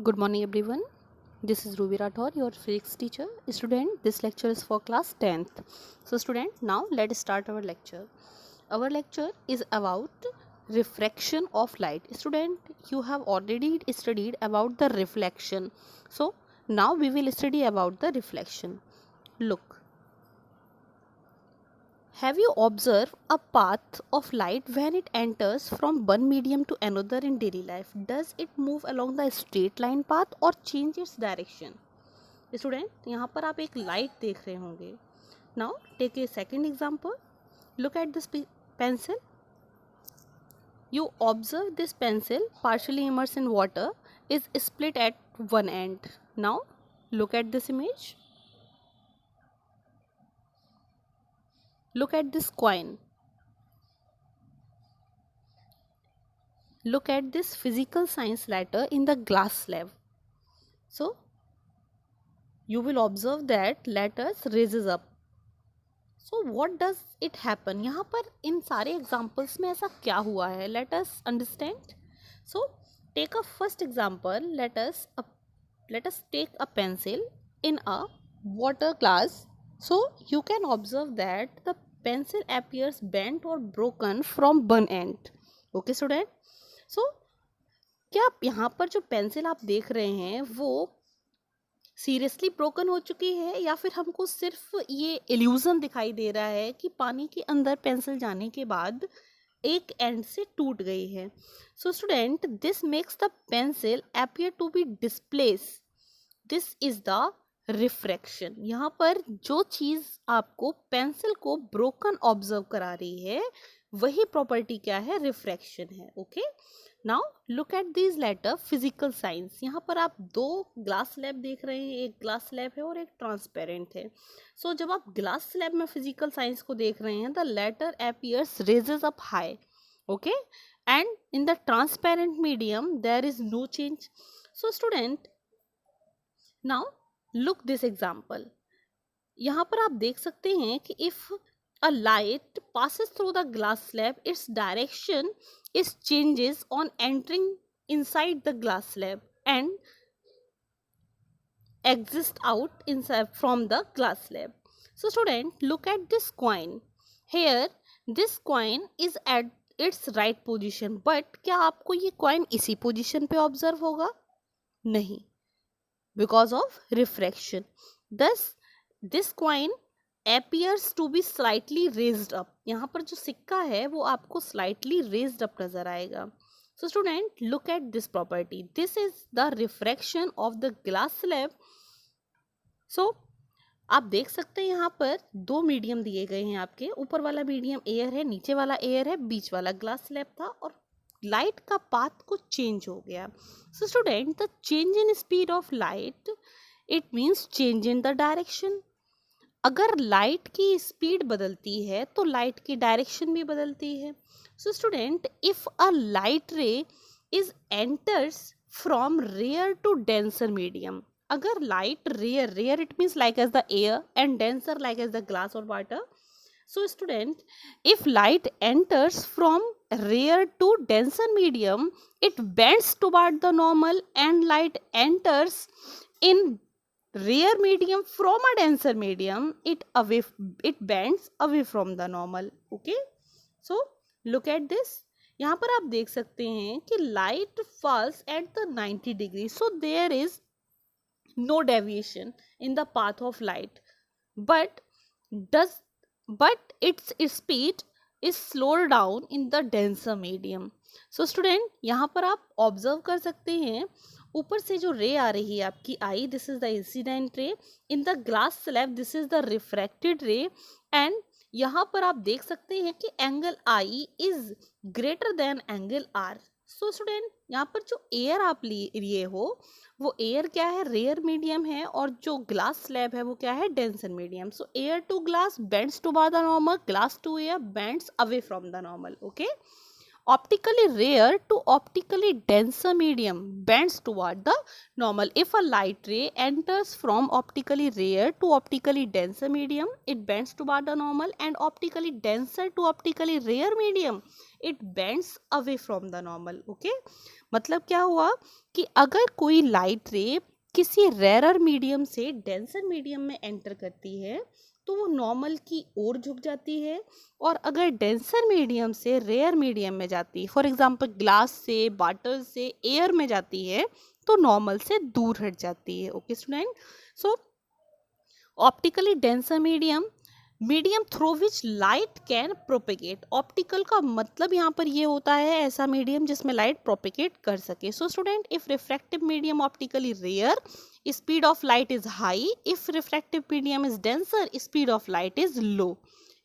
Good morning everyone. This is Ruby Rathore, your physics teacher. Student, this lecture is for class 10th. So student, now let's start our lecture. Our lecture is about refraction of light. Student, you have already studied about the reflection. So now we will study about the reflection. Look. Have you observed a path of light when it enters from one medium to another in daily life? Does it move along the straight line path or change its direction? Student, यहाँ पर आप एक light देख रहे होंगे. Now take a second example. Look at this pencil. You observe this pencil partially immersed in water is split at one end. Now look at this image. Look at this coin. Look at this physical science letter in the glass slab. So you will observe that letters raises up. So what does it happen? यहाँ पर इन सारे examples में ऐसा क्या हुआ है? Let us understand. So take a first example. Let us take a pencil in a water glass. So you can observe that the pencil appears bent or broken from one end. Okay student. So क्या आप यहाँ पर जो pencil आप देख रहे हैं वो सीरियसली ब्रोकन हो चुकी है या फिर हमको सिर्फ ये इल्यूजन दिखाई दे रहा है कि पानी के अंदर पेंसिल जाने के बाद एक एंड से टूट गई है. So student, this makes the pencil appear to be displace. This is the refraction. यहाँ पर जो चीज आपको पेंसिल को ब्रोकन ऑब्जर्व करा रही है वही प्रॉपर्टी क्या है? रिफ्रैक्शन है. Okay, now look at this letter physical science. यहाँ पर आप दो ग्लास स्लैब देख रहे हैं. एक ग्लास स्लैब है और एक ट्रांसपेरेंट है. सो जब आप ग्लास स्लैब में फिजिकल साइंस को देख रहे हैं, the letter appears raises up high. Okay, and in the transparent medium there is no change. So student, now look this example. यहाँ पर आप देख सकते हैं कि if a light passes through the glass slab, its direction is changes on entering inside the glass slab and exist out inside from the glass slab. So student, look at this coin. Here this coin is at its right position, but क्या आपको ये coin इसी position पे observe होगा? नहीं, because of refraction. Thus this coin appears to be slightly raised up. यहाँ पर जो सिक्का है वो आपको slightly raised up नजर आएगा. So student, look at this property. This is the refraction of the glass slab. So आप देख सकते हैं यहाँ पर दो मीडियम दिए गए हैं आपके. ऊपर वाला मीडियम एयर है, नीचे वाला एयर है, बीच वाला ग्लास स्लैब था और लाइट का पाथ को चेंज हो गया. So student, the change in speed of light it means change in the direction. अगर लाइट की स्पीड बदलती है तो लाइट की डायरेक्शन भी बदलती है. So student, if a light ray is enters from rare to denser medium. अगर light rare it means like as the air and denser like as the glass और water. So student, if light enters from rare to denser medium, it bends toward the normal, and light enters in rare medium from a denser medium, it bends away from the normal. Okay, so look at this. यहाँ पर आप देख सकते हैं कि light falls at the 90 degree, so there is no deviation in the path of light, but its speed is slowed down in the denser medium. So student, यहाँ पर आप observe कर सकते हैं ऊपर से जो रे आ रही है आपकी eye, this is the incident ray. In the glass slab this is the refracted ray. And यहाँ पर आप देख सकते हैं कि angle i is greater than angle r. So student, यहाँ पर जो एयर आप लिए हो वो एयर क्या है? रेयर मीडियम है, और जो ग्लास स्लैब है वो क्या है? Denser medium. So air to glass bends toward the normal, glass to air bends away from the normal. Okay, optically rare to optically denser medium bends toward the normal. If a light ray enters from optically rare to optically denser medium, it bends toward the normal, and optically denser to optically rare medium, it bends away from the normal. Okay, मतलब क्या हुआ कि अगर कोई light रे किसी rare medium से denser medium में एंटर करती है तो वो नॉर्मल की ओर झुक जाती है, और अगर डेंसर मीडियम से रेयर मीडियम में जाती है, फॉर एग्जांपल ग्लास से, वाटर से, एयर में जाती है, तो नॉर्मल से दूर हट जाती है। Okay student, so optically denser medium through which light can propagate. Optical का मतलब यहाँ पर ये होता है ऐसा मीडियम जिसमें लाइट प्रोपेगेट कर सके। So student, if refractive medium optically rare, speed of light is high, if refractive medium is denser, speed of light is low.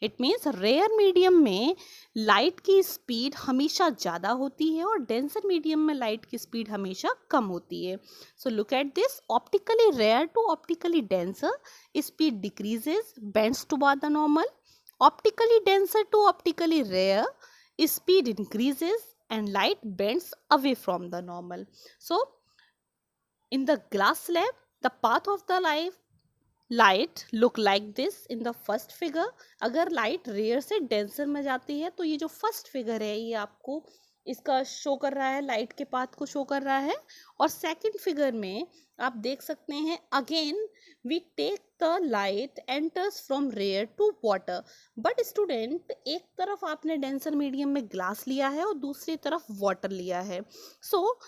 It means rare medium में लाइट की स्पीड हमेशा ज़्यादा होती है और डेंसर मीडियम में लाइट की speed हमेशा कम होती है। So look at this, optically rare to optically denser, speed decreases, bends toward the normal. Optically denser to optically rare, speed increases and light bends away from the normal. So in the glass slab, the path of the light look like this in the first figure. अगर light rare से denser में जाती है तो ये जो first figure है ये आपको इसका शो कर रहा है, लाइट के पाथ को शो कर रहा है। और सेकंड फिगर में आप देख सकते हैं, again we take the light enters from rare to water. But student, एक तरफ आपने डेंसर मीडियम में ग्लास लिया है और दूसरी तरफ वाटर लिया है। So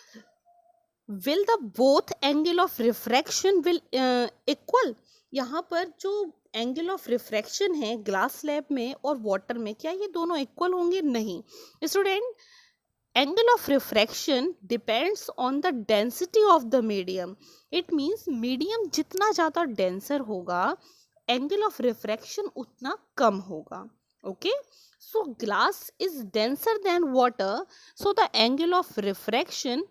will the both angle of refraction will equal? यहाँ पर जो एंगल ऑफ रिफ्रैक्शन है ग्लास स्लैब में और वाटर में, क्या ये दोनों इक्वल होंगे? नहीं student, angle of refraction depends on the density of the medium. It means medium जितना ज़्यादा denser होगा, angle of refraction उतना कम होगा. Okay, so glass is denser than water, so the angle of refraction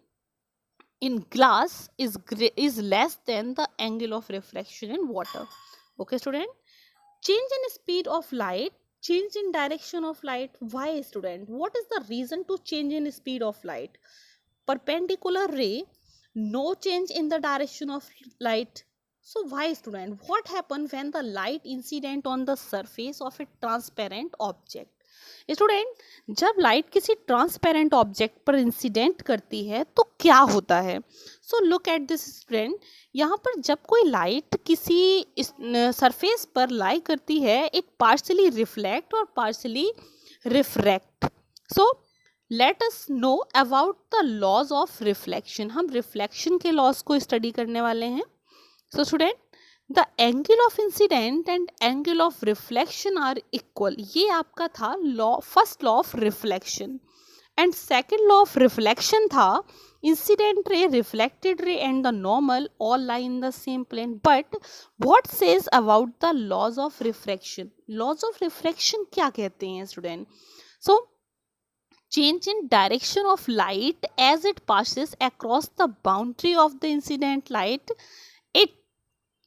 in glass is less than the angle of refraction in water. Okay student, change in speed of light, change in direction of light. Why student? What is the reason to change in speed of light? Perpendicular ray, no change in the direction of light. So why student? What happens when the light incident on the surface of a transparent object? Student, जब light किसी transparent object पर incident करती है तो क्या होता है? So look at this student, यहाँ पर जब कोई लाइट किसी सरफेस पर लाई करती है, इट पार्शली रिफ्लेक्ट और partially refract. So let us know about the laws of reflection. हम रिफ्लेक्शन के लॉज को स्टडी करने वाले हैं. So student, the angle of incident and angle of reflection are equal. ये आपका था law, first law of reflection. And second law of reflection था incident ray, reflected ray and the normal all lie in the same plane. But what says about the laws of refraction? Laws of refraction क्या कहते हैं student? So change in direction of light as it passes across the boundary of the incident light, it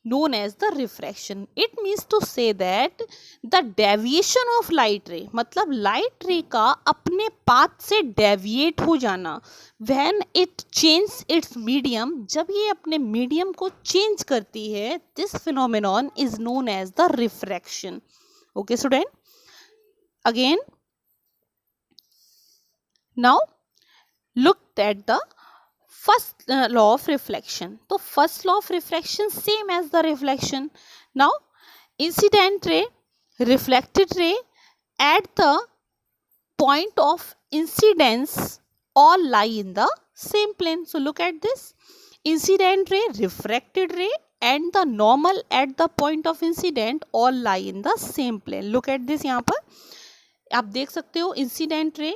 known as the refraction. It means to say that the deviation of light ray, मतलब light ray का अपने path से deviate हो जाना, when it changes its medium, जब ये अपने medium को change करती है, this phenomenon is known as the refraction. Okay student, again now look at the first law of reflection. तो first law of reflection same as the reflection. Now incident ray, reflected ray at the point of incidence all lie in the same plane. So look at this, incident ray, refracted ray and the normal at the point of incident all lie in the same plane. Look at this, यहाँ पर आप देख सकते हो incident ray,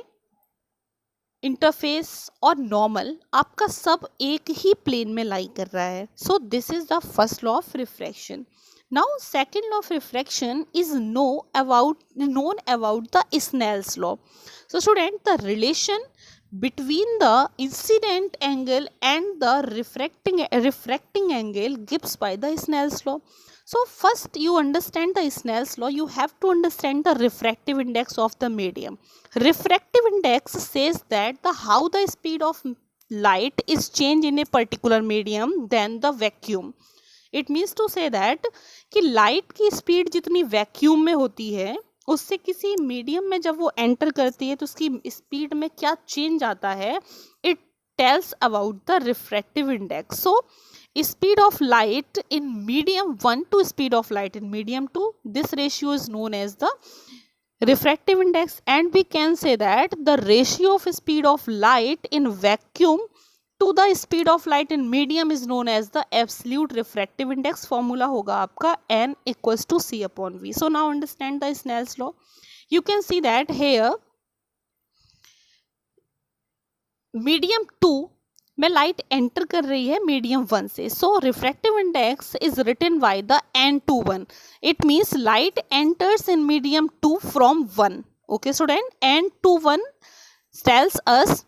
interface और normal आपका सब एक ही प्लेन में लाई कर रहा है. So this is the first law of refraction. Now second law of refraction is known about the Snell's law. So student, the relation between the incident angle and the refracting angle gives by the Snell's law. So first you understand the Snell's law, you have to understand the refractive index of the medium. Refractive index says that how the speed of light is changed in a particular medium than the vacuum. It means to say that कि light की speed जितनी vacuum में होती है उससे किसी medium में जब वो एंटर करती है तो उसकी स्पीड में क्या चेंज आता है, it tells about the refractive index. So speed of light in medium 1 to speed of light in medium 2, this ratio is known as the refractive index, and we can say that the ratio of speed of light in vacuum to the speed of light in medium is known as the absolute refractive index. Formula होगा आपका n equals to c upon v. So now understand the Snell's law. You can see that here medium 2 में light enter कर रही है medium 1 से. So refractive index is written by the n21. It means light enters in medium 2 from 1. Okay student, n21 tells us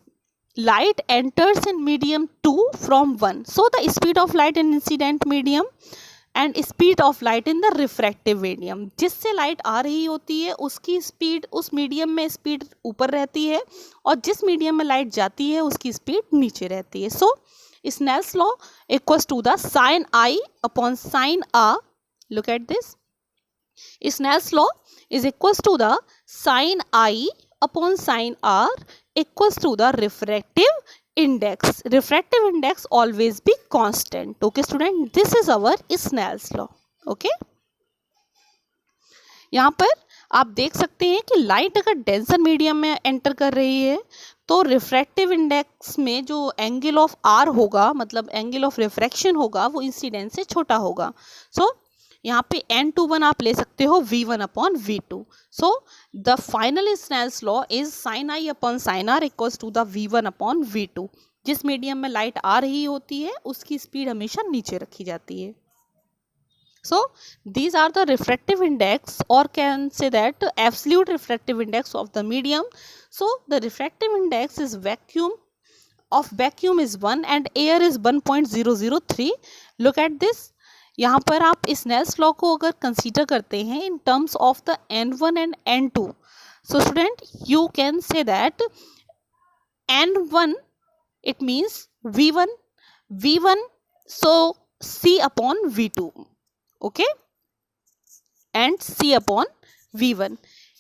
light enters in medium 2 from 1. So the speed of light in incident medium and speed of light in the refractive medium, जिससे light आ रही होती है उसकी speed उस medium में speed ऊपर रहती है और जिस मीडियम में लाइट जाती है उसकी स्पीड नीचे रहती है. So Snell's law equals to the sine i upon sine r. Look at this. Snell's law is equals to the sine i upon sine r equals to the refractive index. Refractive index always be constant. Okay student, this is our Snell's law. Okay, यहाँ पर आप देख सकते हैं कि light अगर denser medium में enter कर रही है तो रिफ्रैक्टिव इंडेक्स में जो एंगल ऑफ आर होगा, मतलब एंगल ऑफ रिफ्रैक्शन होगा, वो इंसिडेंट से छोटा होगा. सो यहाँ पे n21 आप ले सकते हो v1 upon v2. So the final Snell's law is sine i upon sine r equals to the v1 upon v2. जिस मीडियम में लाइट आ रही होती है उसकी स्पीड हमेशा नीचे रखी जाती है. So these are the refractive index, or can say that absolute refractive index of the medium. So the refractive index is vacuum is 1 and air is 1.003. Look at this. यहाँ पर आप स्नेल्स लॉ को अगर consider करते हैं in terms of the n1 and n2, so student you can say that n1 it means v1 so c upon v2. Okay, and c upon v1.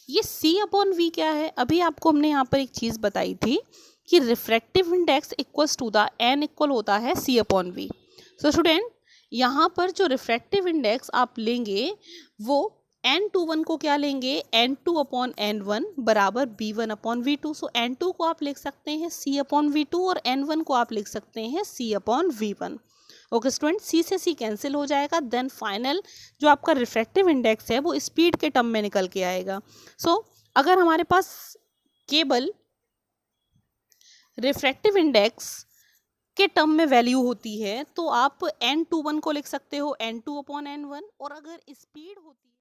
ये c upon v क्या है? अभी आपको हमने यहाँ पर एक चीज़ बताई थी कि refractive index equals to the n equal होता है c upon v. So student यहाँ पर जो रिफ्रैक्टिव इंडेक्स आप लेंगे वो n21 को क्या लेंगे, n2 अपॉन n1 बराबर b1 अपॉन v2. सो n2 को आप लिख सकते हैं c अपॉन v2 और n1 को आप लिख सकते हैं c upon v1. Okay student, c से सी कैंसिल हो जाएगा. देन फाइनल जो आपका रिफ्रैक्टिव इंडेक्स है वो स्पीड के टर्म में निकल के आएगा. सो अगर हमारे पास केवल रिफ्रैक्टिव इंडेक्स के टर्म में वैल्यू होती है तो आप n21 को लिख सकते हो n2 अपॉन n1, और अगर स्पीड होती है